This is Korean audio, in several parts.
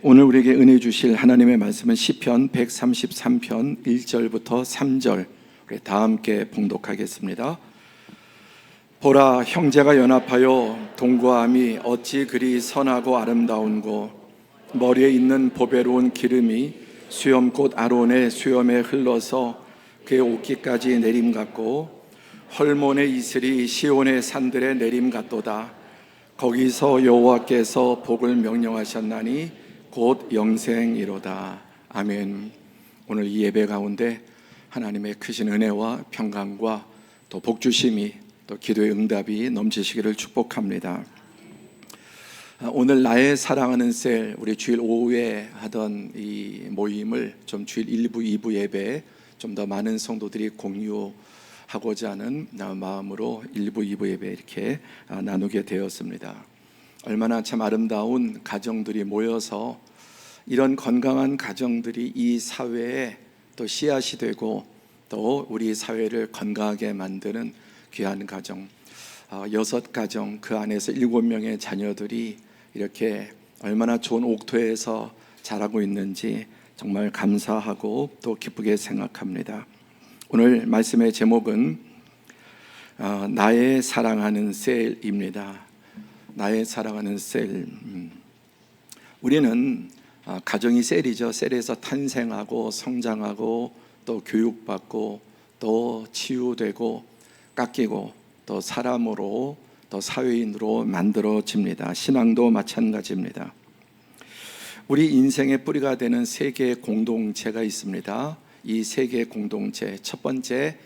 오늘 우리에게 은혜 주실 하나님의 말씀은 시편 133편 1절부터 3절 우리 다 함께 봉독하겠습니다. 보라, 형제가 연합하여 동거함이 어찌 그리 선하고 아름다운고, 머리에 있는 보배로운 기름이 수염꽃 아론의 수염에 흘러서 그의 옷깃까지 내림 같고, 헐몬의 이슬이 시온의 산들의 내림 같도다. 거기서 여호와께서 복을 명령하셨나니 곧 영생이로다. 아멘. 오늘 이 예배 가운데 하나님의 크신 은혜와 평강과 또 복주심이 또 기도의 응답이 넘치시기를 축복합니다. 오늘 나의 사랑하는 셀, 우리 주일 오후에 하던 이 모임을 좀 주일 1부, 2부 예배에 좀 더 많은 성도들이 공유하고자 하는 마음으로 1부, 2부 예배 이렇게 나누게 되었습니다. 얼마나 참 아름다운 가정들이 모여서 이런 건강한 가정들이 이 사회에 또 씨앗이 되고 또 우리 사회를 건강하게 만드는 귀한 가정, 6가정 그 안에서 7명의 자녀들이 이렇게 얼마나 좋은 옥토에서 자라고 있는지 정말 감사하고 또 기쁘게 생각합니다. 오늘 말씀의 제목은 나의 사랑하는 셀입니다. 나의 사랑하는 셀. 우리는 가정이 셀이죠. 셀에서 탄생하고 성장하고 또 교육받고 또 치유되고 깎이고 또 사람으로 또 사회인으로 만들어집니다. 신앙도 마찬가지입니다. 우리 인생의 뿌리가 되는 세 개의 공동체가 있습니다. 이 세 개의 공동체, 첫 번째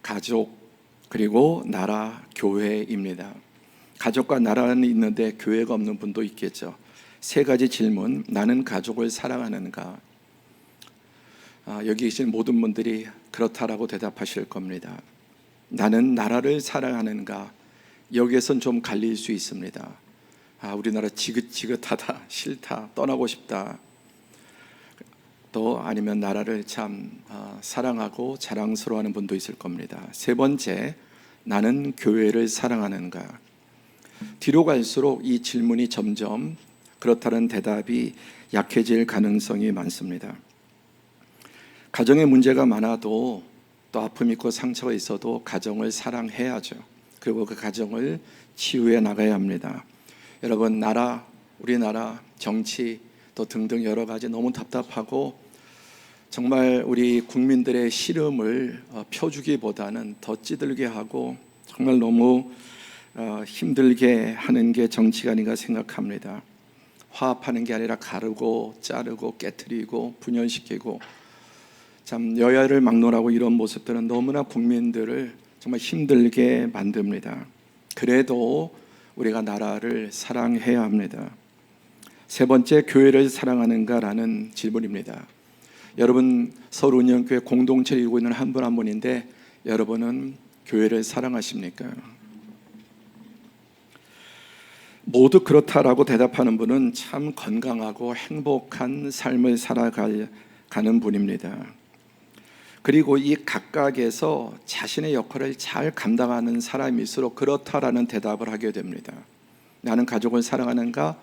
가족, 그리고 나라, 교회입니다. 가족과 나라는 있는데 교회가 없는 분도 있겠죠. 세 가지 질문. 나는 가족을 사랑하는가? 여기 계신 모든 분들이 그렇다라고 대답하실 겁니다. 나는 나라를 사랑하는가? 여기에선 좀 갈릴 수 있습니다. 우리나라 지긋지긋하다, 싫다, 떠나고 싶다. 또 아니면 나라를 참 사랑하고 자랑스러워하는 분도 있을 겁니다. 세 번째, 나는 교회를 사랑하는가? 뒤로 갈수록 이 질문이 점점 그렇다는 대답이 약해질 가능성이 많습니다. 가정에 문제가 많아도 또 아픔 있고 상처가 있어도 가정을 사랑해야죠. 그리고 그 가정을 치유해 나가야 합니다. 여러분, 나라, 우리나라 정치 또 등등 여러 가지 너무 답답하고 정말 우리 국민들의 시름을 펴주기보다는 더 찌들게 하고 정말 너무 힘들게 하는 게 정치가 아닌가 생각합니다. 화합하는 게 아니라 가르고 자르고 깨트리고 분열시키고 참 여야를 막론하고 이런 모습들은 너무나 국민들을 정말 힘들게 만듭니다. 그래도 우리가 나라를 사랑해야 합니다. 세 번째, 교회를 사랑하는가라는 질문입니다. 여러분, 서울운영교회 공동체를 이루고 있는 한 분 한 분인데 여러분은 교회를 사랑하십니까? 모두 그렇다라고 대답하는 분은 참 건강하고 행복한 삶을 살아가는 분입니다. 그리고 이 각각에서 자신의 역할을 잘 감당하는 사람일수록 그렇다라는 대답을 하게 됩니다. 나는 가족을 사랑하는가?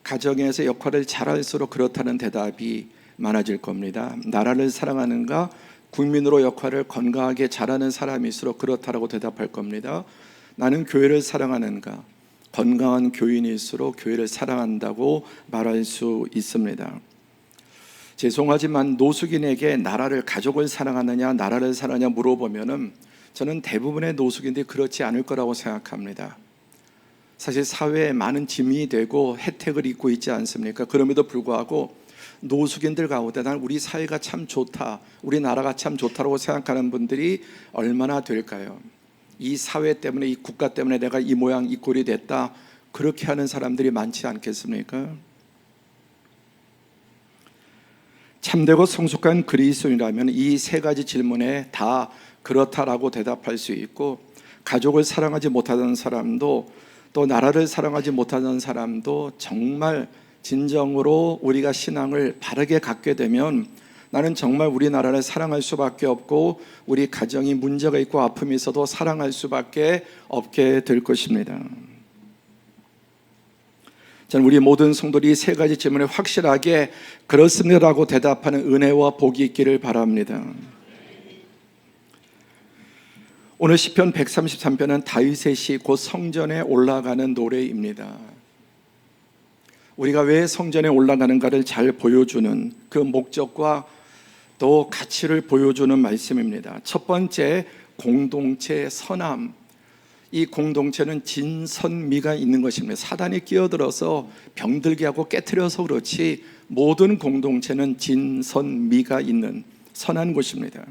가정에서 역할을 잘할수록 그렇다는 대답이 많아질 겁니다. 나라를 사랑하는가? 국민으로 역할을 건강하게 잘하는 사람일수록 그렇다라고 대답할 겁니다. 나는 교회를 사랑하는가? 건강한 교인일수록 교회를 사랑한다고 말할 수 있습니다. 죄송하지만 노숙인에게 나라를, 가족을 사랑하느냐 나라를 사랑하냐 물어보면은 저는 대부분의 노숙인들이 그렇지 않을 거라고 생각합니다. 사실 사회에 많은 짐이 되고 혜택을 입고 있지 않습니까? 그럼에도 불구하고 노숙인들 가운데 난 우리 사회가 참 좋다, 우리 나라가 참 좋다고 생각하는 분들이 얼마나 될까요? 이 사회 때문에, 이 국가 때문에 내가 이 모양 이 꼴이 됐다, 그렇게 하는 사람들이 많지 않겠습니까? 참되고 성숙한 그리스도인이라면 이 세 가지 질문에 다 그렇다라고 대답할 수 있고, 가족을 사랑하지 못하는 사람도 또 나라를 사랑하지 못하는 사람도 정말 진정으로 우리가 신앙을 바르게 갖게 되면 나는 정말 우리나라를 사랑할 수밖에 없고 우리 가정이 문제가 있고 아픔이 있어도 사랑할 수밖에 없게 될 것입니다. 저는 우리 모든 성도들이 세 가지 질문에 확실하게 그렇습니다라고 대답하는 은혜와 복이 있기를 바랍니다. 오늘 시편 133편은 다윗의 시 곧 성전에 올라가는 노래입니다. 우리가 왜 성전에 올라가는가를 잘 보여주는 그 목적과 또 가치를 보여주는 말씀입니다. 첫 번째, 공동체 선함. 이 공동체는 진선미가 있는 것입니다. 사단이 끼어들어서 병들게 하고 깨트려서 그렇지 모든 공동체는 진선미가 있는 선한 곳입니다.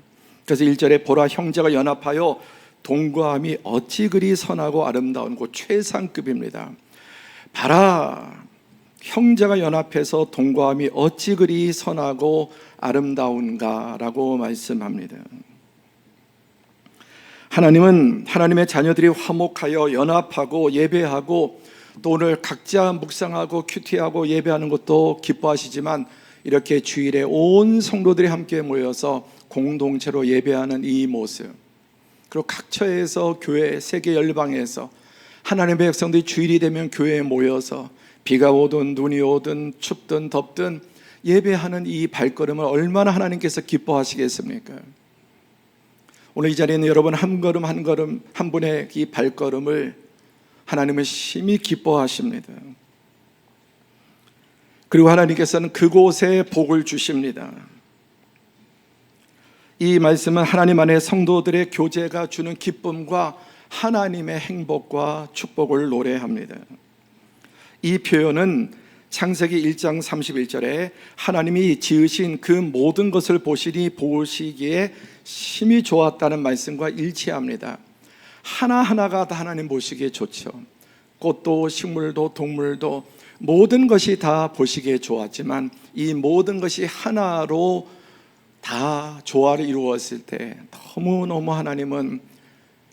그래서 1절에 보라 형제가 연합하여 동거함이 어찌 그리 선하고 아름다운 곳, 최상급입니다. 봐라 형제가 연합해서 동거함이 어찌 그리 선하고 아름다운가 라고 말씀합니다. 하나님은 하나님의 자녀들이 화목하여 연합하고 예배하고 또 오늘 각자 묵상하고 큐티하고 예배하는 것도 기뻐하시지만 이렇게 주일에 온 성도들이 함께 모여서 공동체로 예배하는 이 모습, 그리고 각 처에서 교회 세계 열방에서 하나님의 백성들이 주일이 되면 교회에 모여서 비가 오든 눈이 오든 춥든 덥든 예배하는 이 발걸음을 얼마나 하나님께서 기뻐하시겠습니까? 오늘 이 자리에 있는 여러분 한 걸음 한 걸음 한 분의 이 발걸음을 하나님은 심히 기뻐하십니다. 그리고 하나님께서는 그곳에 복을 주십니다. 이 말씀은 하나님 안에 성도들의 교제가 주는 기쁨과 하나님의 행복과 축복을 노래합니다. 이 표현은 창세기 1장 31절에 하나님이 지으신 그 모든 것을 보시기에 심히 좋았다는 말씀과 일치합니다. 하나하나가 다 하나님 보시기에 좋죠. 꽃도 식물도 동물도 모든 것이 다 보시기에 좋았지만 이 모든 것이 하나로 다 조화를 이루었을 때 너무너무 하나님은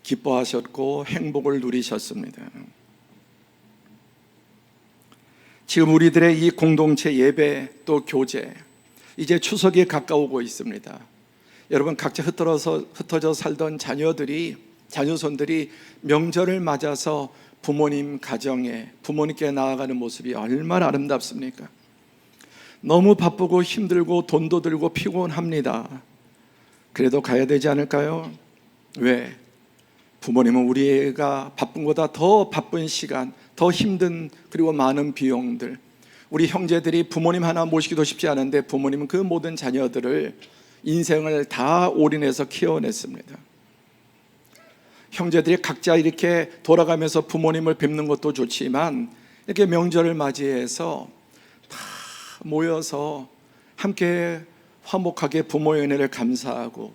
기뻐하셨고 행복을 누리셨습니다. 지금 우리들의 이 공동체 예배 또 교제, 이제 추석이 가까우고 있습니다. 여러분 각자 흩어져 살던 자녀손들이 명절을 맞아서 부모님 가정에 부모님께 나아가는 모습이 얼마나 아름답습니까? 너무 바쁘고 힘들고 돈도 들고 피곤합니다. 그래도 가야 되지 않을까요? 왜? 부모님은 우리가 바쁜 것보다 더 바쁜 시간, 더 힘든 그리고 많은 비용들, 우리 형제들이 부모님 하나 모시기도 쉽지 않은데 부모님은 그 모든 자녀들을 인생을 다 올인해서 키워냈습니다. 형제들이 각자 이렇게 돌아가면서 부모님을 뵙는 것도 좋지만 이렇게 명절을 맞이해서 다 모여서 함께 화목하게 부모의 은혜를 감사하고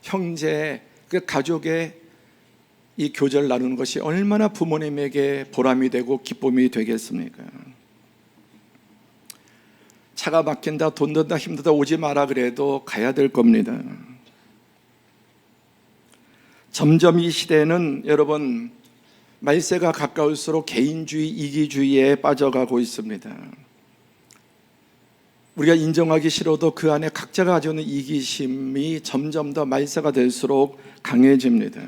형제, 그 가족의 이 교제를 나누는 것이 얼마나 부모님에게 보람이 되고 기쁨이 되겠습니까? 차가 막힌다, 돈 든다, 힘들다 오지 마라 그래도 가야 될 겁니다. 점점 이 시대는 여러분 말세가 가까울수록 개인주의, 이기주의에 빠져가고 있습니다. 우리가 인정하기 싫어도 그 안에 각자가 가지고 있는 이기심이 점점 더 말세가 될수록 강해집니다.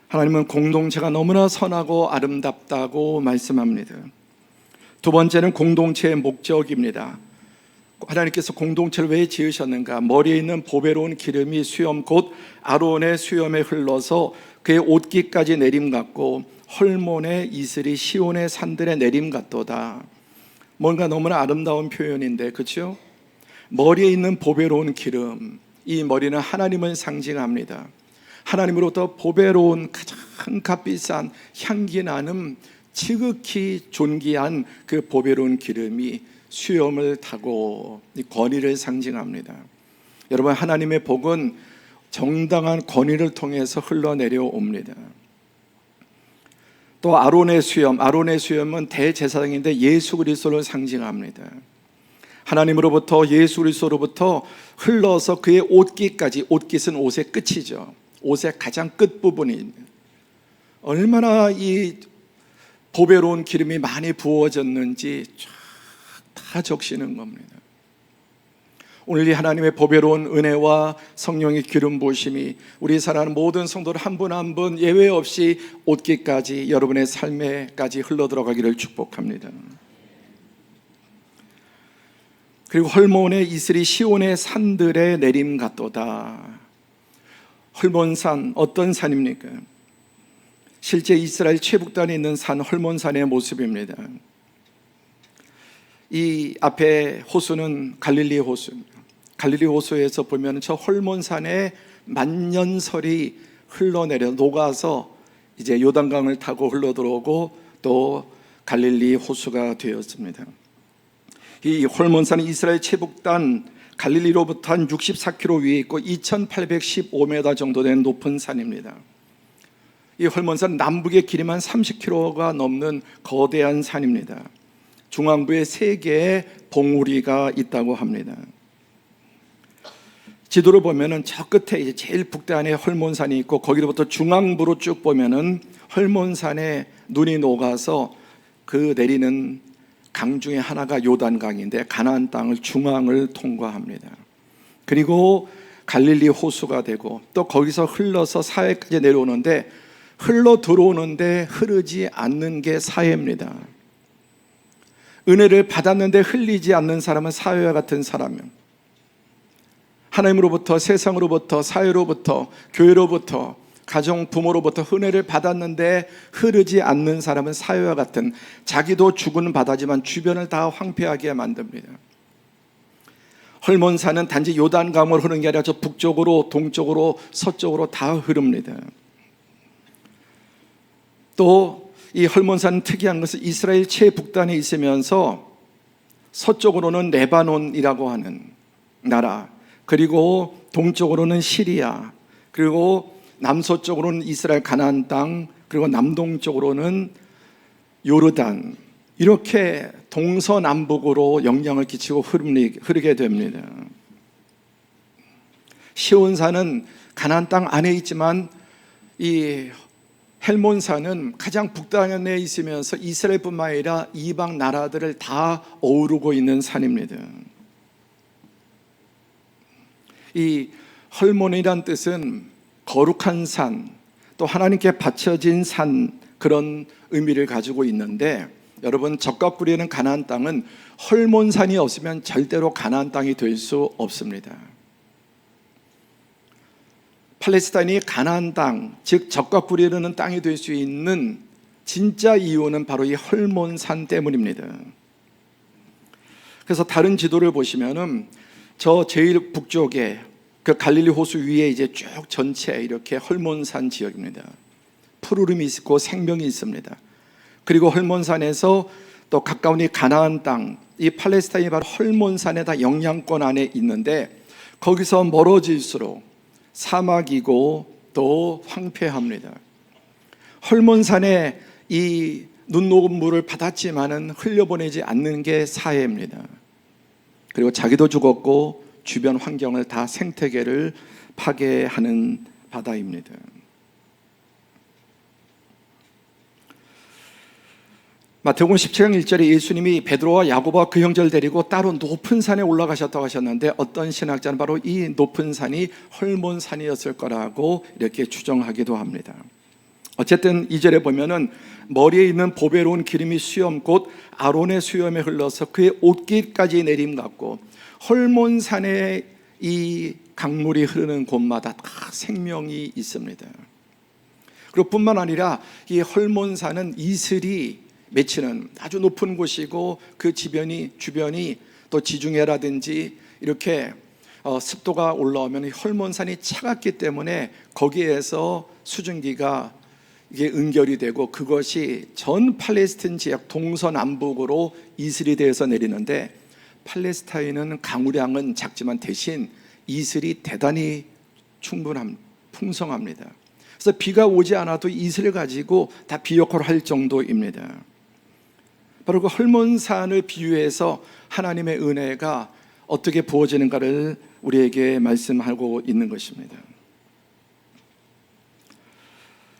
하나님은 공동체가 너무나 선하고 아름답다고 말씀합니다. 두 번째는 공동체의 목적입니다. 하나님께서 공동체를 왜 지으셨는가? 머리에 있는 보배로운 기름이 수염 곧 아론의 수염에 흘러서 그의 옷깃까지 내림 같고 헐몬의 이슬이 시온의 산들의 내림 같도다. 뭔가 너무나 아름다운 표현인데, 그렇죠? 머리에 있는 보배로운 기름, 이 머리는 하나님을 상징합니다. 하나님으로부터 보배로운 가장 값비싼 향기 나는 지극히 존귀한 그 보배로운 기름이 수염을 타고 이 권위를 상징합니다. 여러분 하나님의 복은 정당한 권위를 통해서 흘러내려옵니다. 또 아론의 수염은 대제사장인데 예수 그리스도를 상징합니다. 하나님으로부터 예수 그리스도로부터 흘러서 그의 옷깃까지, 옷깃은 옷의 끝이죠. 옷의 가장 끝부분이 얼마나 이 보배로운 기름이 많이 부어졌는지 다 적시는 겁니다. 오늘 이 하나님의 보배로운 은혜와 성령의 기름 부으심이 우리 사랑하는 모든 성도들 한 분 한 분 예외 없이 옷깃까지 여러분의 삶에까지 흘러들어가기를 축복합니다. 그리고 헐몬의 이슬이 시온의 산들에 내림 같도다. 헐몬산 어떤 산입니까? 실제 이스라엘 최북단에 있는 산 헐몬산의 모습입니다. 이 앞에 호수는 갈릴리 호수입니다. 갈릴리 호수에서 보면 저 헐몬산에 만년설이 흘러내려 녹아서 이제 요단강을 타고 흘러들어오고 또 갈릴리 호수가 되었습니다. 이 헐몬산은 이스라엘 최북단 갈릴리로부터 한 64km 위에 있고 2815m 정도 되는 높은 산입니다. 이 헐몬산 남북의 길이만 30km가 넘는 거대한 산입니다. 중앙부에 3개의 봉우리가 있다고 합니다. 지도를 보면은 저 끝에 이제 제일 북단에 헐몬산이 있고 거기로부터 중앙부로 쭉 보면은 헐몬산에 눈이 녹아서 그 내리는 강 중에 하나가 요단강인데 가나안 땅을 중앙을 통과합니다. 그리고 갈릴리 호수가 되고 또 거기서 흘러서 사해까지 내려오는데 흘러 들어오는데 흐르지 않는 게 사해입니다. 은혜를 받았는데 흘리지 않는 사람은 사회와 같은 사람이에요. 하나님으로부터, 세상으로부터, 사회로부터, 교회로부터, 가정, 부모로부터 은혜를 받았는데 흐르지 않는 사람은 사회와 같은, 자기도 죽은 바다지만 주변을 다 황폐하게 만듭니다. 헐몬산은 단지 요단강으로 흐르는 게 아니라 저 북쪽으로, 동쪽으로, 서쪽으로 다 흐릅니다. 또 이 헐몬산 특이한 것은 이스라엘 최북단에 있으면서 서쪽으로는 레바논이라고 하는 나라, 그리고 동쪽으로는 시리아, 그리고 남서쪽으로는 이스라엘 가나안 땅, 그리고 남동쪽으로는 요르단, 이렇게 동서남북으로 영향을 끼치고 흐르게 됩니다. 시온산은 가나안 땅 안에 있지만 이 헬몬산은 가장 북단에 있으면서 이스라엘뿐만 아니라 이방 나라들을 다 어우르고 있는 산입니다. 이 헐몬이란 뜻은 거룩한 산, 또 하나님께 바쳐진 산, 그런 의미를 가지고 있는데, 여러분 적과 꿀이는 가나안 땅은 헐몬산이 없으면 절대로 가나안 땅이 될 수 없습니다. 팔레스타인이 가나안 땅, 즉 적과 꿀이 흐르는 땅이 될 수 있는 진짜 이유는 바로 이 헐몬산 때문입니다. 그래서 다른 지도를 보시면은 저 제일 북쪽에 그 갈릴리 호수 위에 이제 쭉 전체 이렇게 헐몬산 지역입니다. 푸르름이 있고 생명이 있습니다. 그리고 헐몬산에서 또 가까운 이 가나안 땅, 이 팔레스타인이 바로 헐몬산에 다 영향권 안에 있는데, 거기서 멀어질수록 사막이고 또 황폐합니다. 헐몬산에 이 눈 녹은 물을 받았지만은 흘려보내지 않는 게 사해입니다. 그리고 자기도 죽었고 주변 환경을 다 생태계를 파괴하는 바다입니다. 마태복음 17장 1절에 예수님이 베드로와 야고보와 그 형제를 데리고 따로 높은 산에 올라가셨다고 하셨는데, 어떤 신학자는 바로 이 높은 산이 헐몬산이었을 거라고 이렇게 추정하기도 합니다. 어쨌든 2절에 보면은 머리에 있는 보배로운 기름이 수염 곧 아론의 수염에 흘러서 그의 옷깃까지 내림 같고, 헐몬산에 이 강물이 흐르는 곳마다 다 생명이 있습니다. 그리고 뿐만 아니라 이 헐몬산은 이슬이 맺히는 아주 높은 곳이고, 그 주변이 또 지중해라든지 이렇게 습도가 올라오면 헐몬산이 차갑기 때문에 거기에서 수증기가 이게 응결이 되고, 그것이 전 팔레스틴 지역 동서남북으로 이슬이 되어서 내리는데, 팔레스타인은 강우량은 작지만 대신 이슬이 대단히 풍성합니다. 그래서 비가 오지 않아도 이슬을 가지고 다 비역할을 할 정도입니다. 바로 그 헐몬산을 비유해서 하나님의 은혜가 어떻게 부어지는가를 우리에게 말씀하고 있는 것입니다.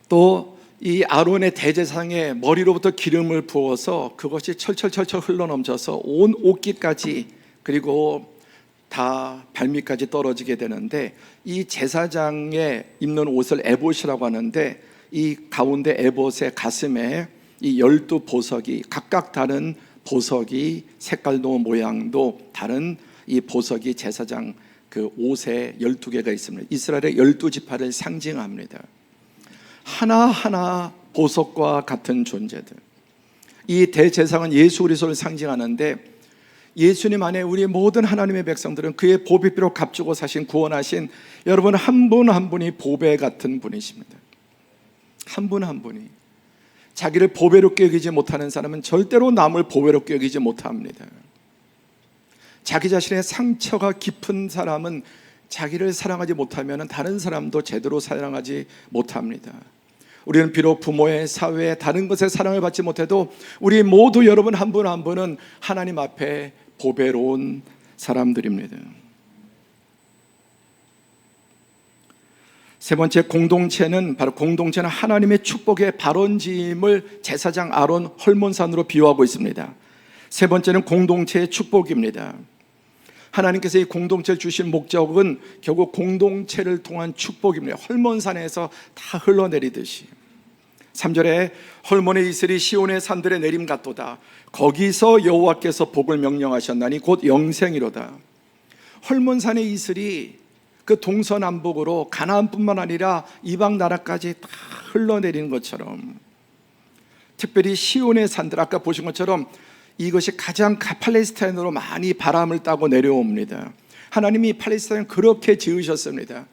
또 이 아론의 대제사장의 머리로부터 기름을 부어서 그것이 철철철철 흘러넘쳐서 온 옷깃까지, 그리고 다 발밑까지 떨어지게 되는데, 이 제사장의 입는 옷을 에봇이라고 하는데, 이 가운데 에봇의 가슴에 이 12보석이 각각 다른 보석이 색깔도 모양도 다른 이 보석이 제사장 그 옷에 12개가 있습니다. 이스라엘의 12지파를 상징합니다. 하나하나 보석과 같은 존재들. 이 대제사장은 예수 그리스도를 상징하는데, 예수님 안에 우리 모든 하나님의 백성들은 그의 보배 피로 값주고 사신 구원하신 여러분 한 분 한 분이 보배 같은 분이십니다. 한 분 한 분이. 자기를 보배롭게 여기지 못하는 사람은 절대로 남을 보배롭게 여기지 못합니다. 자기 자신의 상처가 깊은 사람은 자기를 사랑하지 못하면 다른 사람도 제대로 사랑하지 못합니다. 우리는 비록 부모의 사회에 다른 것에 사랑을 받지 못해도 우리 모두 여러분 한 분 한 분은 하나님 앞에 보배로운 사람들입니다. 세 번째 공동체는 바로 공동체는 하나님의 축복의 발원지임을 제사장 아론 헐몬산으로 비유하고 있습니다. 세 번째는 공동체의 축복입니다. 하나님께서 이 공동체를 주신 목적은 결국 공동체를 통한 축복입니다. 헐몬산에서 다 흘러내리듯이. 3절에 헐몬의 이슬이 시온의 산들에 내림 같도다. 거기서 여호와께서 복을 명령하셨나니 곧 영생이로다. 헐몬산의 이슬이 그 동서남북으로 가나안뿐만 아니라 이방 나라까지 다 흘러내리는 것처럼, 특별히 시온의 산들, 아까 보신 것처럼 이것이 가장 팔레스타인으로 많이 바람을 따고 내려옵니다. 하나님이 팔레스타인을 그렇게 지으셨습니다.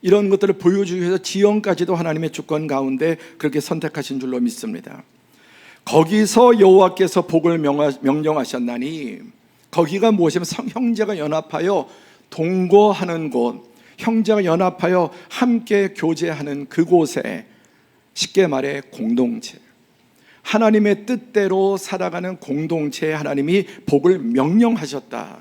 이런 것들을 보여주기 위해서 지형까지도 하나님의 주권 가운데 그렇게 선택하신 줄로 믿습니다. 거기서 여호와께서 복을 명령하셨나니, 거기가 무엇이면 형제가 연합하여 동거하는 곳, 형제가 연합하여 함께 교제하는 그곳에, 쉽게 말해 공동체, 하나님의 뜻대로 살아가는 공동체에 하나님이 복을 명령하셨다.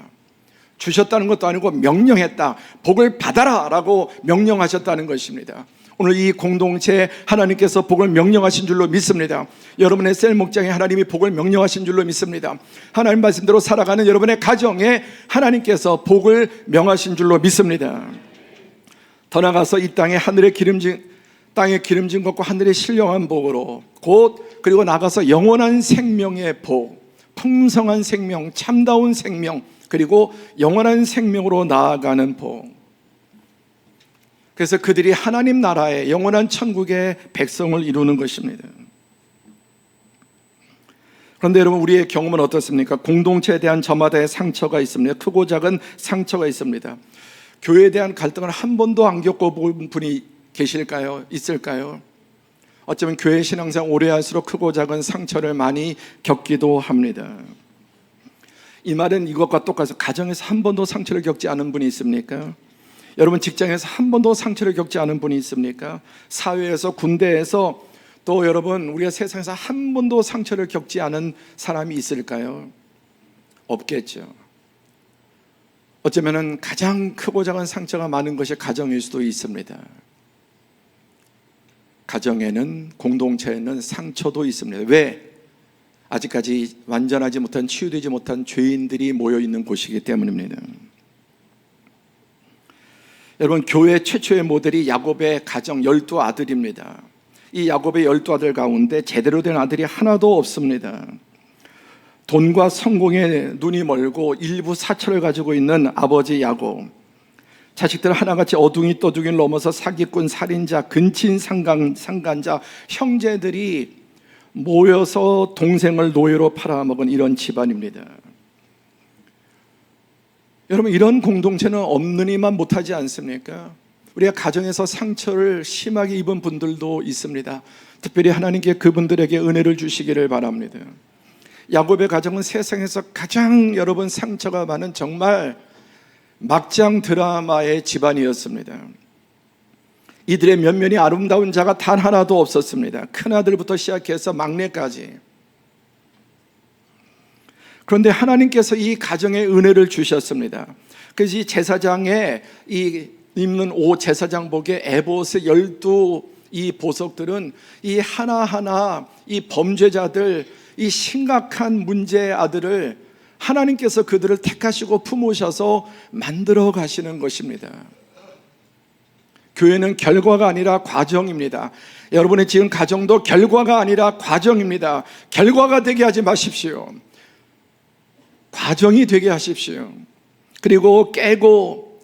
주셨다는 것도 아니고 명령했다. 복을 받아라 라고 명령하셨다는 것입니다. 오늘 이 공동체에 하나님께서 복을 명령하신 줄로 믿습니다. 여러분의 셀 목장에 하나님이 복을 명령하신 줄로 믿습니다. 하나님 말씀대로 살아가는 여러분의 가정에 하나님께서 복을 명하신 줄로 믿습니다. 더 나아가서 이 땅에 땅에 기름진 것과 하늘의 신령한 복으로 곧 그리고 나가서 영원한 생명의 복, 풍성한 생명, 참다운 생명, 그리고 영원한 생명으로 나아가는 복. 그래서 그들이 하나님 나라의 영원한 천국의 백성을 이루는 것입니다. 그런데 여러분, 우리의 경험은 어떻습니까? 공동체에 대한 저마다의 상처가 있습니다. 크고 작은 상처가 있습니다. 교회에 대한 갈등을 한 번도 안 겪어본 분이 계실까요? 있을까요? 어쩌면 교회 신앙생활 오래 할수록 크고 작은 상처를 많이 겪기도 합니다. 이 말은 이것과 똑같아서 가정에서 한 번도 상처를 겪지 않은 분이 있습니까? 여러분, 직장에서 한 번도 상처를 겪지 않은 분이 있습니까? 사회에서, 군대에서, 또 여러분 우리가 세상에서 한 번도 상처를 겪지 않은 사람이 있을까요? 없겠죠. 어쩌면 가장 크고 작은 상처가 많은 것이 가정일 수도 있습니다. 가정에는, 공동체에는 상처도 있습니다. 왜? 아직까지 완전하지 못한, 치유되지 못한 죄인들이 모여있는 곳이기 때문입니다. 여러분, 교회 최초의 모델이 야곱의 가정 12아들입니다. 이 야곱의 12아들 가운데 제대로 된 아들이 하나도 없습니다. 돈과 성공에 눈이 멀고 일부 사철을 가지고 있는 아버지 야곱, 자식들 하나같이 어둥이 떠둥이를 넘어서 사기꾼, 살인자, 근친 상간자, 형제들이 모여서 동생을 노예로 팔아먹은 이런 집안입니다. 여러분, 이런 공동체는 없느니만 못하지 않습니까? 우리가 가정에서 상처를 심하게 입은 분들도 있습니다. 특별히 하나님께 그분들에게 은혜를 주시기를 바랍니다. 야곱의 가정은 세상에서 가장 여러분 상처가 많은 정말 막장 드라마의 집안이었습니다. 이들의 면면이 아름다운 자가 단 하나도 없었습니다. 큰아들부터 시작해서 막내까지. 그런데 하나님께서 이 가정에 은혜를 주셨습니다. 그래서 이 제사장의 이 입는 옷, 제사장복의 에봇의 12 이 보석들은 이 하나하나 이 범죄자들, 이 심각한 문제의 아들을 하나님께서 그들을 택하시고 품으셔서 만들어 가시는 것입니다. 교회는 결과가 아니라 과정입니다. 여러분의 지금 가정도 결과가 아니라 과정입니다. 결과가 되게 하지 마십시오. 과정이 되게 하십시오. 그리고 깨고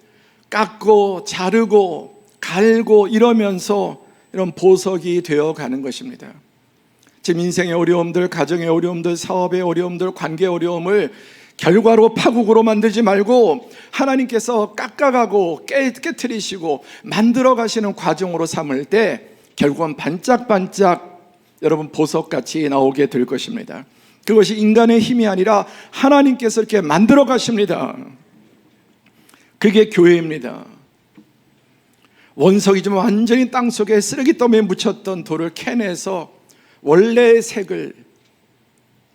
깎고 자르고 갈고 이러면서 이런 보석이 되어 가는 것입니다. 지금 인생의 어려움들, 가정의 어려움들, 사업의 어려움들, 관계의 어려움을 결과로 파국으로 만들지 말고 하나님께서 깎아가고 깨트리시고 만들어 가시는 과정으로 삼을 때 결국은 반짝반짝 여러분 보석같이 나오게 될 것입니다. 그것이 인간의 힘이 아니라 하나님께서 이렇게 만들어 가십니다. 그게 교회입니다. 원석이 좀 완전히 땅속에 쓰레기더미에 묻혔던 돌을 캐내서 원래의 색을,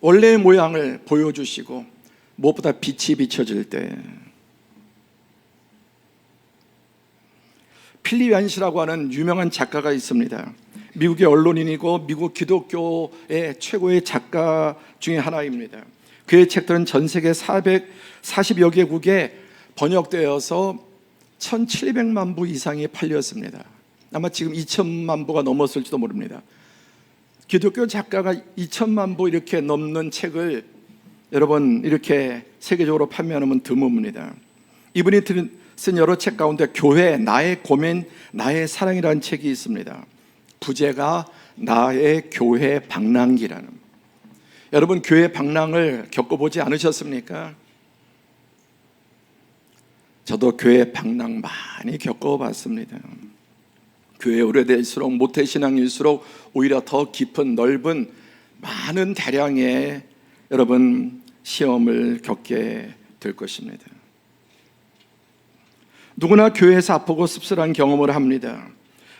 원래의 모양을 보여주시고 무엇보다 빛이 비춰질 때, 필립 얀시라고 하는 유명한 작가가 있습니다. 미국의 언론인이고 미국 기독교의 최고의 작가 중에 하나입니다. 그의 책들은 전 세계 440여 개국에 번역되어서 1700만 부 이상이 팔렸습니다. 아마 지금 2000만 부가 넘었을지도 모릅니다. 기독교 작가가 2000만 부 이렇게 넘는 책을 여러분 이렇게 세계적으로 판매하는 드뭅니다. 이분이 쓴 여러 책 가운데 교회, 나의 고민, 나의 사랑이라는 책이 있습니다. 부제가 나의 교회 방랑기라는. 여러분 교회 방랑을 겪어보지 않으셨습니까? 저도 교회 방랑 많이 겪어봤습니다. 교회 오래될수록 모태신앙일수록 오히려 더 깊은 넓은 많은 대량의 여러분 시험을 겪게 될 것입니다. 누구나 교회에서 아프고 씁쓸한 경험을 합니다.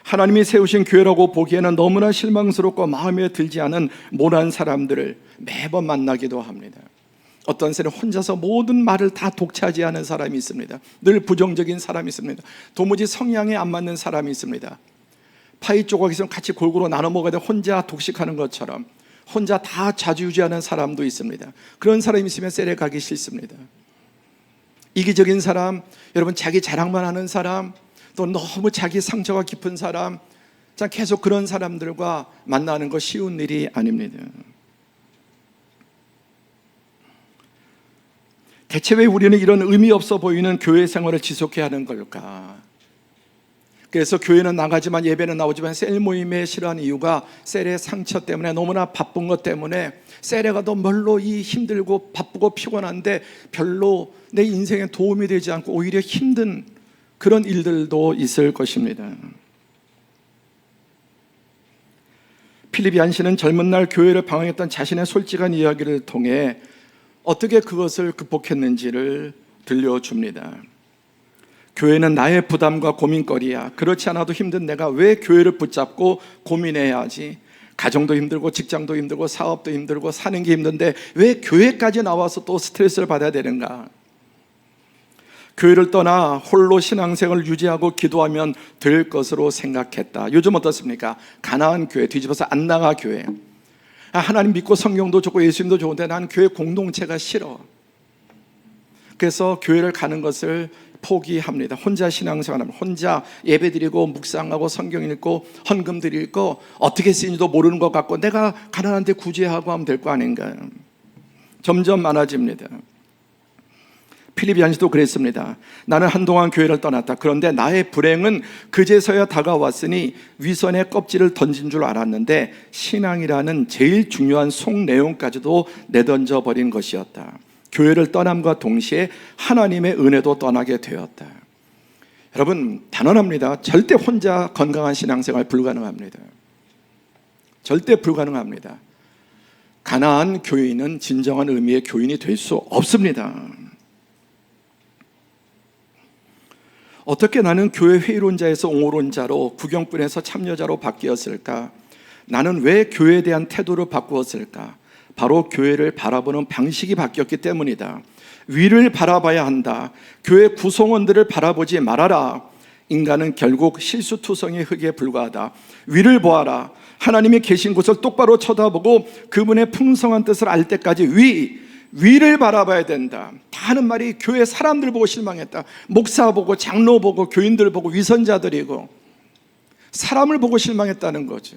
하나님이 세우신 교회라고 보기에는 너무나 실망스럽고 마음에 들지 않은 모난 사람들을 매번 만나기도 합니다. 어떤 사람은 혼자서 모든 말을 다 독차지하는 사람이 있습니다. 늘 부정적인 사람이 있습니다. 도무지 성향에 안 맞는 사람이 있습니다. 파이 조각에서 같이 골고루 나눠 먹어야 돼 혼자 독식하는 것처럼 혼자 다 좌지우지하는 사람도 있습니다. 그런 사람이 있으면 셀에 가기 싫습니다. 이기적인 사람, 여러분 자기 자랑만 하는 사람, 또 너무 자기 상처가 깊은 사람, 계속 그런 사람들과 만나는 거 쉬운 일이 아닙니다. 대체 왜 우리는 이런 의미 없어 보이는 교회 생활을 지속해야 하는 걸까? 그래서 교회는 나가지만 예배는 나오지만 셀 모임에 싫어하는 이유가 셀의 상처 때문에 너무나 바쁜 것 때문에 셀에 가도 별로 이 힘들고 바쁘고 피곤한데 별로 내 인생에 도움이 되지 않고 오히려 힘든 그런 일들도 있을 것입니다. 필립 얀시는 젊은 날 교회를 방황했던 자신의 솔직한 이야기를 통해 어떻게 그것을 극복했는지를 들려줍니다. 교회는 나의 부담과 고민거리야. 그렇지 않아도 힘든 내가 왜 교회를 붙잡고 고민해야 하지? 가정도 힘들고 직장도 힘들고 사업도 힘들고 사는 게 힘든데 왜 교회까지 나와서 또 스트레스를 받아야 되는가? 교회를 떠나 홀로 신앙생활을 유지하고 기도하면 될 것으로 생각했다. 요즘 어떻습니까? 가나안 교회, 뒤집어서 안 나가 교회. 하나님 믿고 성경도 좋고 예수님도 좋은데 난 교회 공동체가 싫어. 그래서 교회를 가는 것을 포기합니다. 혼자 신앙생활하면 혼자 예배드리고 묵상하고 성경 읽고 헌금 드릴 거 어떻게 쓰인지도 모르는 것 같고 내가 가난한데 구제하고 하면 될 거 아닌가요? 점점 많아집니다. 필립 얀시도 그랬습니다. 나는 한동안 교회를 떠났다. 그런데 나의 불행은 그제서야 다가왔으니 위선의 껍질을 던진 줄 알았는데 신앙이라는 제일 중요한 속 내용까지도 내던져 버린 것이었다. 교회를 떠남과 동시에 하나님의 은혜도 떠나게 되었다. 여러분 단언합니다. 절대 혼자 건강한 신앙생활 불가능합니다. 절대 불가능합니다. 가나안 교인은 진정한 의미의 교인이 될 수 없습니다. 어떻게 나는 교회 회의론자에서 옹호론자로 구경꾼에서 참여자로 바뀌었을까? 나는 왜 교회에 대한 태도를 바꾸었을까? 바로 교회를 바라보는 방식이 바뀌었기 때문이다. 위를 바라봐야 한다. 교회 구성원들을 바라보지 말아라. 인간은 결국 실수투성의 흙에 불과하다. 위를 보아라. 하나님이 계신 곳을 똑바로 쳐다보고 그분의 풍성한 뜻을 알 때까지 위를 바라봐야 된다. 다 하는 말이 교회 사람들 보고 실망했다. 목사 보고, 장로 보고, 교인들 보고, 위선자들이고 사람을 보고 실망했다는 거죠.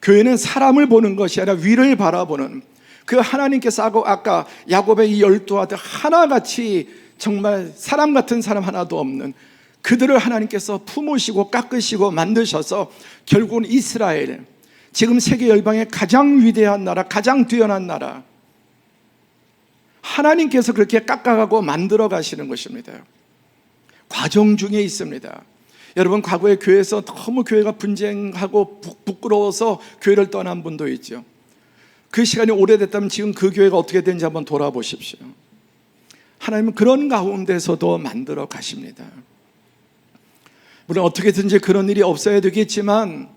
교회는 사람을 보는 것이 아니라 위를 바라보는, 그 하나님께서 아까 야곱의 이 12 아들 하나같이 정말 사람 같은 사람 하나도 없는 그들을 하나님께서 품으시고 깎으시고 만드셔서 결국은 이스라엘, 지금 세계 열방의 가장 위대한 나라, 가장 뛰어난 나라, 하나님께서 그렇게 깎아가고 만들어 가시는 것입니다. 과정 중에 있습니다. 여러분, 과거에 교회에서 너무 교회가 분쟁하고 부끄러워서 교회를 떠난 분도 있죠. 그 시간이 오래됐다면 지금 그 교회가 어떻게 되는지 한번 돌아보십시오. 하나님은 그런 가운데서도 만들어 가십니다. 물론 어떻게든지 그런 일이 없어야 되겠지만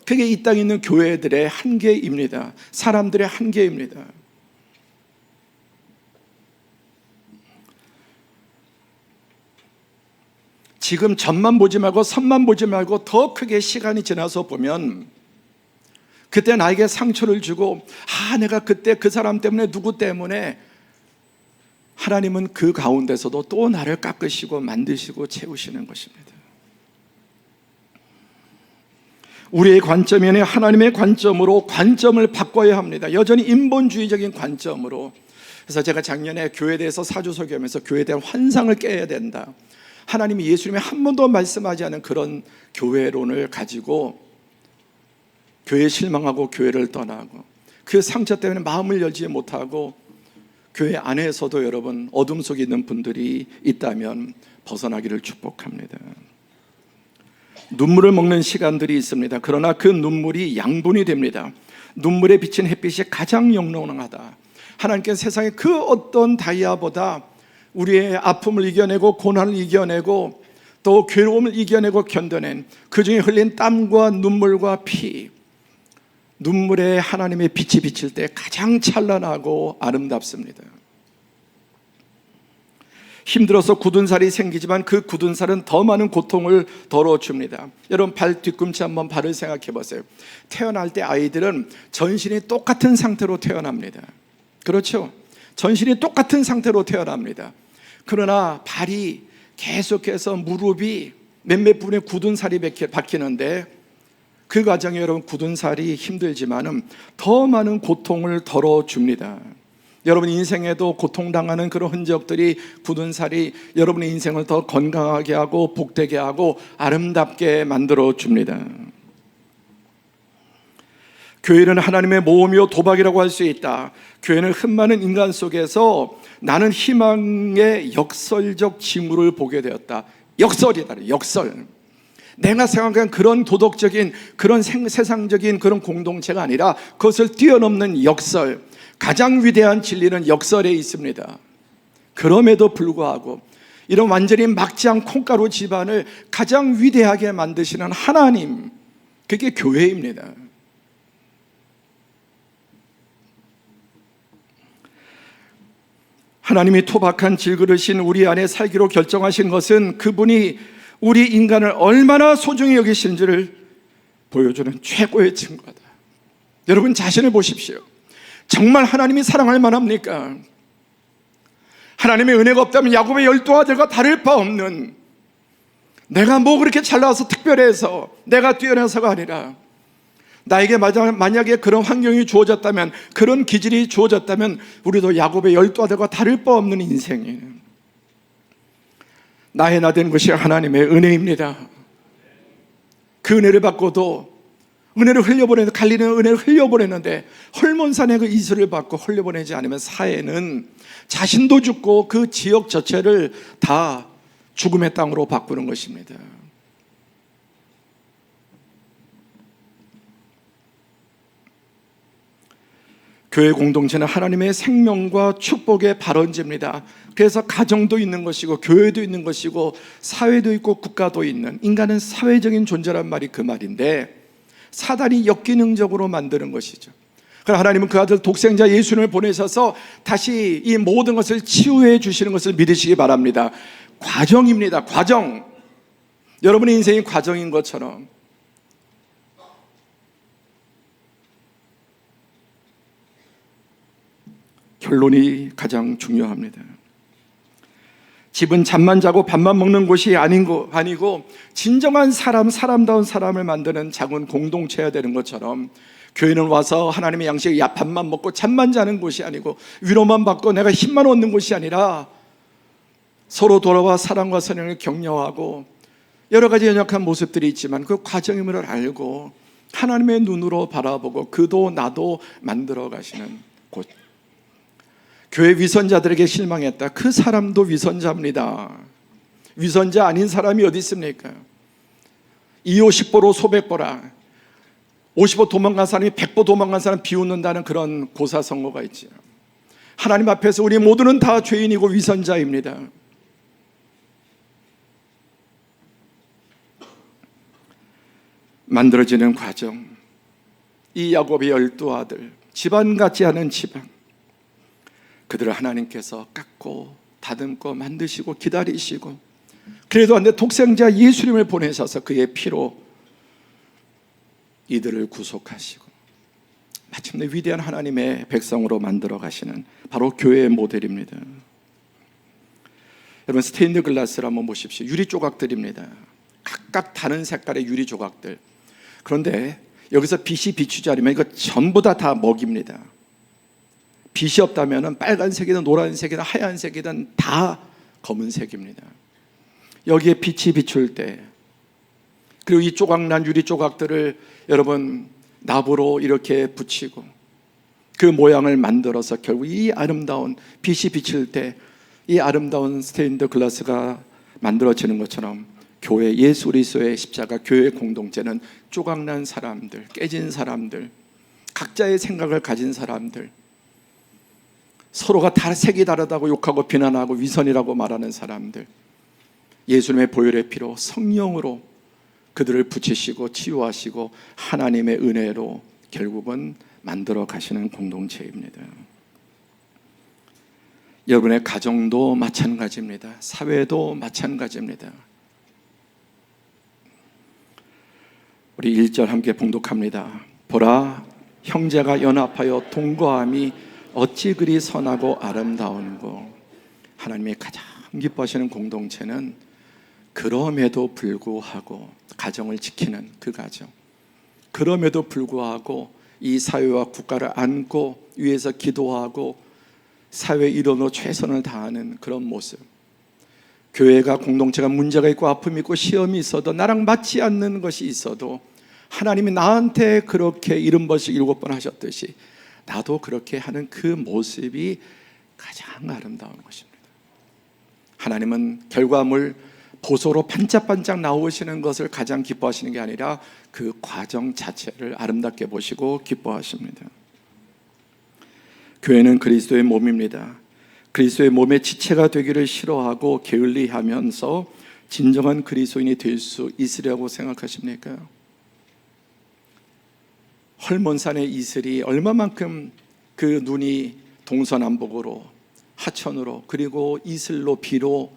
그게 이 땅에 있는 교회들의 한계입니다. 사람들의 한계입니다. 지금 전만 보지 말고 선만 보지 말고 더 크게 시간이 지나서 보면 그때 나에게 상처를 주고 내가 그때 그 사람 때문에 누구 때문에, 하나님은 그 가운데서도 또 나를 깎으시고 만드시고 채우시는 것입니다. 우리의 관점이 아니라 하나님의 관점으로 관점을 바꿔야 합니다. 여전히 인본주의적인 관점으로. 그래서 제가 작년에 교회에 대해서 사주설교하면서 교회에 대한 환상을 깨야 된다, 하나님이 예수님이 한 번도 말씀하지 않은 그런 교회론을 가지고 교회에 실망하고 교회를 떠나고 그 상처 때문에 마음을 열지 못하고 교회 안에서도 여러분 어둠 속에 있는 분들이 있다면 벗어나기를 축복합니다. 눈물을 먹는 시간들이 있습니다. 그러나 그 눈물이 양분이 됩니다. 눈물에 비친 햇빛이 가장 영롱하다. 하나님께서 세상의 그 어떤 다이아보다 우리의 아픔을 이겨내고 고난을 이겨내고 또 괴로움을 이겨내고 견뎌낸 그 중에 흘린 땀과 눈물과 피, 눈물에 하나님의 빛이 비칠 때 가장 찬란하고 아름답습니다. 힘들어서 굳은 살이 생기지만 그 굳은 살은 더 많은 고통을 덜어줍니다. 여러분, 발 뒤꿈치 한번 발을 생각해 보세요. 태어날 때 아이들은 전신이 똑같은 상태로 태어납니다. 그렇죠? 전신이 똑같은 상태로 태어납니다. 그러나 발이 계속해서 무릎이 몇몇 부분에 굳은 살이 박히는데 그 과정에 여러분 굳은 살이 힘들지만은 더 많은 고통을 덜어줍니다. 여러분 인생에도 고통당하는 그런 흔적들이, 굳은 살이 여러분의 인생을 더 건강하게 하고 복되게 하고 아름답게 만들어줍니다. 교회는 하나님의 모험이요 도박이라고 할 수 있다. 교회는 흠 많은 인간 속에서 나는 희망의 역설적 징후를 보게 되었다. 역설이다. 역설. 내가 생각한 그런 도덕적인 그런 세상적인 그런 공동체가 아니라 그것을 뛰어넘는 역설, 가장 위대한 진리는 역설에 있습니다. 그럼에도 불구하고 이런 완전히 막지 않은 콩가루 집안을 가장 위대하게 만드시는 하나님, 그게 교회입니다. 하나님이 토박한 질그릇인 우리 안에 살기로 결정하신 것은 그분이 우리 인간을 얼마나 소중히 여기시는지를 보여주는 최고의 증거다. 여러분 자신을 보십시오. 정말 하나님이 사랑할 만합니까? 하나님의 은혜가 없다면 야곱의 12 아들과 다를 바 없는, 내가 뭐 그렇게 잘나서 특별해서 내가 뛰어나서가 아니라 나에게 만약에 그런 환경이 주어졌다면, 그런 기질이 주어졌다면 우리도 야곱의 12 아들과 다를 바 없는 인생이에요. 나의 나된 것이 하나님의 은혜입니다. 그 은혜를 받고도 은혜를 흘려보내는, 갈리는 은혜를 흘려보내는데 헐몬산의 그 이슬을 받고 흘려보내지 않으면 사회는 자신도 죽고 그 지역 자체를 다 죽음의 땅으로 바꾸는 것입니다. 교회 공동체는 하나님의 생명과 축복의 발원지입니다. 그래서 가정도 있는 것이고 교회도 있는 것이고 사회도 있고 국가도 있는, 인간은 사회적인 존재란 말이 그 말인데 사단이 역기능적으로 만드는 것이죠. 그러나 하나님은 그 아들 독생자 예수님을 보내셔서 다시 이 모든 것을 치유해 주시는 것을 믿으시기 바랍니다. 과정입니다. 과정. 여러분의 인생이 과정인 것처럼 결론이 가장 중요합니다. 집은 잠만 자고 밥만 먹는 곳이 아니고 진정한 사람다운 사람을 만드는 작은 공동체여야 되는 것처럼, 교회는 와서 하나님의 양식 밥만 먹고 잠만 자는 곳이 아니고 위로만 받고 내가 힘만 얻는 곳이 아니라 서로 돌아와 사랑과 선행을 격려하고 여러 가지 연약한 모습들이 있지만 그 과정임을 알고 하나님의 눈으로 바라보고 그도 나도 만들어 가시는 곳. 교회 위선자들에게 실망했다. 그 사람도 위선자입니다. 위선자 아닌 사람이 어디 있습니까? 250보로 소백보라, 50보 도망간 사람이 100보 도망간 사람 비웃는다는 그런 고사성어가 있죠. 하나님 앞에서 우리 모두는 다 죄인이고 위선자입니다. 만들어지는 과정, 이 야곱의 12아들, 집안 같지 않은 집안, 그들을 하나님께서 깎고 다듬고 만드시고 기다리시고, 그래도 안 돼 독생자 예수님을 보내셔서 그의 피로 이들을 구속하시고 마침내 위대한 하나님의 백성으로 만들어 가시는 바로 교회의 모델입니다. 여러분, 스테인드 글라스를 한번 보십시오. 유리 조각들입니다. 각각 다른 색깔의 유리 조각들. 그런데 여기서 빛이 비추지 않으면 이거 전부 다 먹입니다. 빛이 없다면 빨간색이든 노란색이든 하얀색이든 다 검은색입니다. 여기에 빛이 비출 때, 그리고 이 조각난 유리 조각들을 여러분 납으로 이렇게 붙이고 그 모양을 만들어서 결국 이 아름다운 빛이 비칠 때 이 아름다운 스테인드 글라스가 만들어지는 것처럼 교회, 예수 그리스도의 십자가 교회 공동체는 조각난 사람들, 깨진 사람들, 각자의 생각을 가진 사람들, 서로가 다 색이 다르다고 욕하고 비난하고 위선이라고 말하는 사람들, 예수님의 보혈의 피로 성령으로 그들을 붙이시고 치유하시고 하나님의 은혜로 결국은 만들어 가시는 공동체입니다. 여러분의 가정도 마찬가지입니다. 사회도 마찬가지입니다. 우리 1절 함께 봉독합니다. 보라, 형제가 연합하여 동거함이 어찌 그리 선하고 아름다운고. 하나님이 가장 기뻐하시는 공동체는 그럼에도 불구하고 가정을 지키는 그 가정, 그럼에도 불구하고 이 사회와 국가를 안고 위에서 기도하고 사회 일원으로 최선을 다하는 그런 모습. 교회가, 공동체가 문제가 있고 아픔이 있고 시험이 있어도, 나랑 맞지 않는 것이 있어도 하나님이 나한테 그렇게 70번씩 7번 하셨듯이 나도 그렇게 하는 그 모습이 가장 아름다운 것입니다. 하나님은 결과물, 보소로 반짝반짝 나오시는 것을 가장 기뻐하시는 게 아니라 그 과정 자체를 아름답게 보시고 기뻐하십니다. 교회는 그리스도의 몸입니다. 그리스도의 몸의 지체가 되기를 싫어하고 게을리하면서 진정한 그리스도인이 될 수 있으리라고 생각하십니까? 헐몬산의 이슬이 얼마만큼 그 눈이 동서남북으로, 하천으로, 그리고 이슬로 비로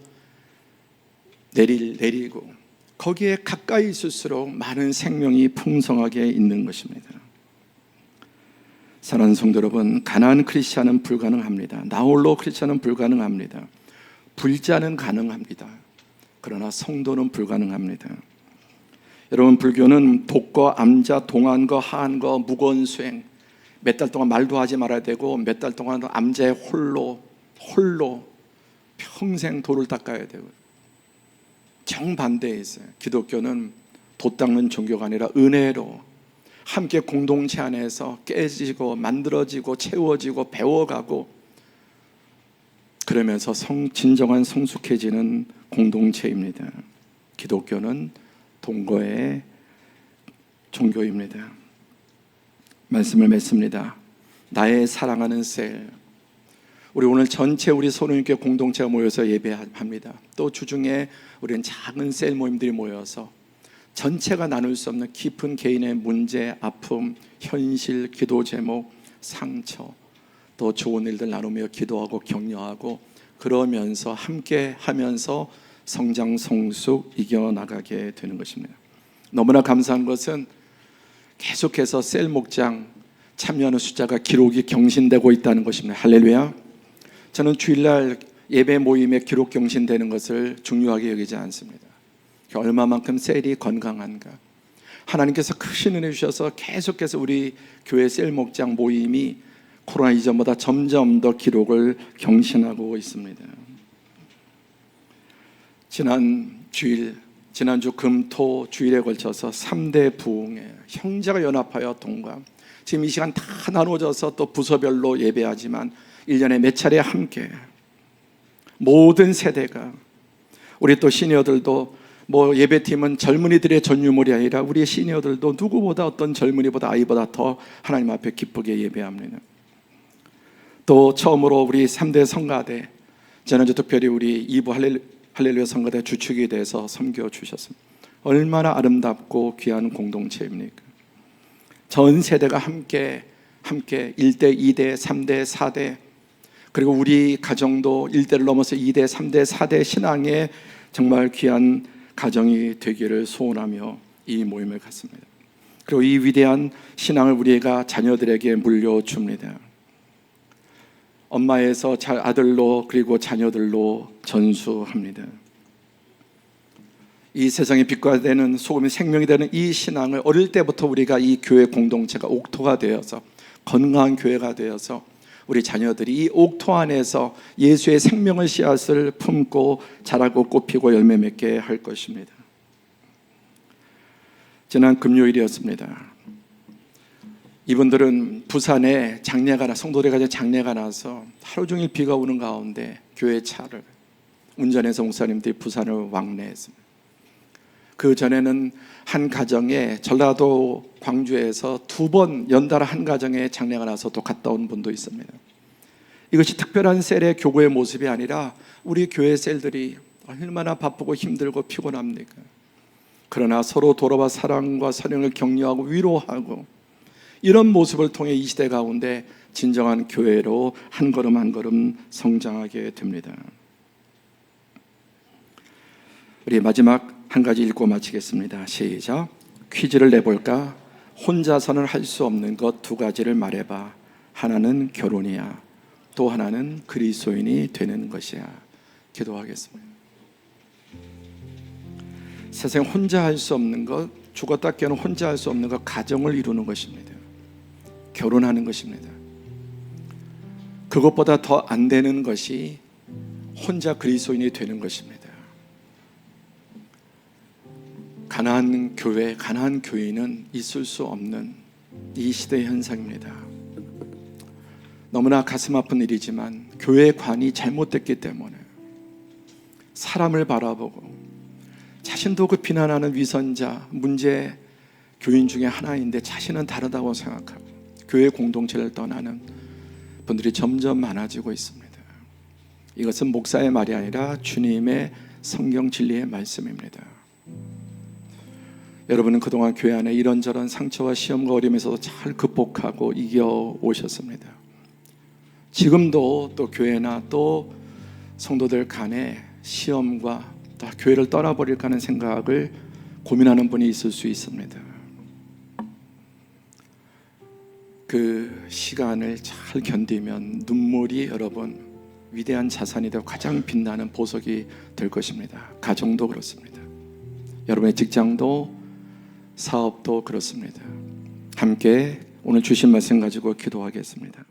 내리고 거기에 가까이 있을수록 많은 생명이 풍성하게 있는 것입니다. 사랑하는 성도 여러분, 가난한 크리스찬은 불가능합니다. 나홀로 크리스찬은 불가능합니다. 불자는 가능합니다. 그러나 성도는 불가능합니다. 여러분, 불교는 독거, 암자, 동안거, 하안거, 무건수행, 몇 달 동안 말도 하지 말아야 되고 몇 달 동안 암자에 홀로 평생 도를 닦아야 되고, 정반대에 있어요. 기독교는 도 닦는 종교가 아니라 은혜로 함께 공동체 안에서 깨지고 만들어지고 채워지고 배워가고, 그러면서 진정한 성숙해지는 공동체입니다. 기독교는 동거의 종교입니다. 말씀을 맺습니다. 나의 사랑하는 셀, 우리 오늘 전체 우리 소로님교회 공동체가 모여서 예배합니다. 또 주중에 우리는 작은 셀 모임들이 모여서 전체가 나눌 수 없는 깊은 개인의 문제, 아픔, 현실, 기도 제목, 상처, 또 좋은 일들 나누며 기도하고 격려하고, 그러면서 함께 하면서 성장 성숙 이겨나가게 되는 것입니다. 너무나 감사한 것은 계속해서 셀 목장 참여하는 숫자가 기록이 경신되고 있다는 것입니다. 할렐루야. 저는 주일날 예배 모임에 기록 경신되는 것을 중요하게 여기지 않습니다. 얼마만큼 셀이 건강한가. 하나님께서 크신 은혜 주셔서 계속해서 우리 교회 셀 목장 모임이 코로나 이전보다 점점 더 기록을 경신하고 있습니다. 지난주 금, 토, 주일에 걸쳐서 3대 부흥회, 형제가 연합하여 동감. 지금 이 시간 다 나눠져서 또 부서별로 예배하지만 1년에 몇 차례 함께 모든 세대가, 우리 또 시니어들도 예배팀은 젊은이들의 전유물이 아니라 우리 시니어들도 누구보다 어떤 젊은이보다 아이보다 더 하나님 앞에 기쁘게 예배합니다. 또 처음으로 우리 3대 성가대, 지난주 특별히 우리 2부 할렐루야 성가대 주축이 돼서 섬겨주셨습니다. 얼마나 아름답고 귀한 공동체입니까? 전 세대가 함께 1대, 2대, 3대, 4대, 그리고 우리 가정도 1대를 넘어서 2대, 3대, 4대 신앙의 정말 귀한 가정이 되기를 소원하며 이 모임을 갖습니다. 그리고 이 위대한 신앙을 우리가 자녀들에게 물려줍니다. 엄마에서 아들로 그리고 자녀들로 전수합니다. 이 세상의 빛과 되는 소금이 생명이 되는 이 신앙을 어릴 때부터 우리가 이 교회 공동체가 옥토가 되어서 건강한 교회가 되어서 우리 자녀들이 이 옥토 안에서 예수의 생명의 씨앗을 품고 자라고 꽃피고 열매 맺게 할 것입니다. 지난 금요일이었습니다. 이분들은 부산에 성도들이 가진 장례가 나서 하루 종일 비가 오는 가운데 교회 차를 운전해서 목사님들이 부산을 왕래했습니다. 그 전에는 한 가정에 전라도 광주에서 2번 연달아 한 가정에 장례가 나서 또 갔다 온 분도 있습니다. 이것이 특별한 셀의 교구의 모습이 아니라 우리 교회 셀들이 얼마나 바쁘고 힘들고 피곤합니까? 그러나 서로 돌아봐 사랑과 사랑을 격려하고 위로하고 이런 모습을 통해 이 시대 가운데 진정한 교회로 한 걸음 한 걸음 성장하게 됩니다. 우리 마지막 한 가지 읽고 마치겠습니다. 시작. 퀴즈를 내볼까? 혼자서는 할 수 없는 것 2가지를 말해봐. 하나는 결혼이야. 또 하나는 그리스도인이 되는 것이야. 기도하겠습니다. 세상 혼자 할 수 없는 것, 죽었다 깨어나 혼자 할 수 없는 것, 가정을 이루는 것입니다. 결혼하는 것입니다. 그것보다 더 안 되는 것이 혼자 그리스도인이 되는 것입니다. 가난한 교회, 가난한 교인은 있을 수 없는 이 시대의 현상입니다. 너무나 가슴 아픈 일이지만 교회 관이 잘못됐기 때문에 사람을 바라보고 자신도 그 비난하는 위선자, 문제 교인 중에 하나인데 자신은 다르다고 생각하고 교회 공동체를 떠나는 분들이 점점 많아지고 있습니다. 이것은 목사의 말이 아니라 주님의 성경 진리의 말씀입니다. 여러분은 그동안 교회 안에 이런저런 상처와 시험과 어려움에서도 잘 극복하고 이겨오셨습니다. 지금도 또 교회나 또 성도들 간에 시험과 또 교회를 떠나버릴까 하는 생각을 고민하는 분이 있을 수 있습니다. 그 시간을 잘 견디면 눈물이 여러분 위대한 자산이 되고 가장 빛나는 보석이 될 것입니다. 가정도 그렇습니다. 여러분의 직장도 사업도 그렇습니다. 함께 오늘 주신 말씀 가지고 기도하겠습니다.